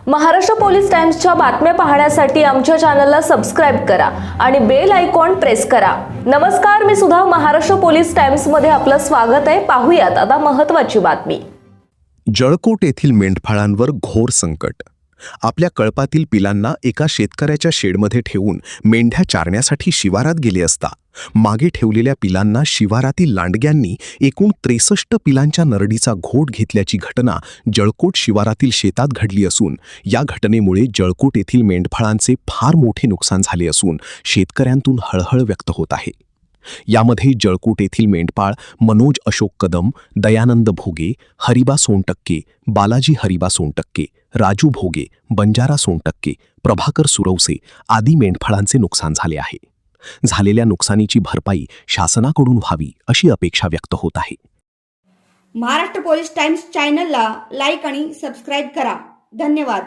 Maharashtra police टाइम्सच्या बातम्या पाहण्यासाठी आमच्या चॅनलला सबस्क्राइब करा आणि बेल आयकॉन प्रेस करा। नमस्कार, मी सुधा, महाराष्ट्र पोलीस टाइम्स मध्ये आपलं स्वागत आहे। पाहूयात आता महत्त्वाची बातमी। जळकोट येथील मेंढपाळांवर घोर संकट। आपल्या कळपातील पिलांना एका शेतकऱ्याच्या शेडमध्ये ठेवून मेंढ्या चारण्यासाठी शिवारात गेले असता मागे ठेवलेल्या पिलांना शिवारातील लांडग्यांनी एकूण 63 पिलांच्या नरडीचा घोट घेतल्याची घटना जळकोट शिवारातील शेतात घडली असून या घटनेमुळे जळकोट येथील मेंढपाळांचे फार मोठे नुकसान झाले असून शेतकऱ्यांतून हळहळ व्यक्त होत आहे। यामध्ये जळकोट येथील मेंढपाळ मनोज अशोक कदम, दयानंद भोगे, हरिबा सोनटक्के, बालाजी हरिबा सोनटक्के, राजू भोगे, बंजारा सोनटक्के, प्रभाकर सुरवसे आदी मेंढपाळांचे नुकसान झाले आहे। झालेल्या नुकसानीची भरपाई शासनाकडून व्हावी अशी अपेक्षा व्यक्त होत आहे। महाराष्ट्र पोलीस टाइम्स चॅनलला लाईक आणि सबस्क्राइब करा। धन्यवाद।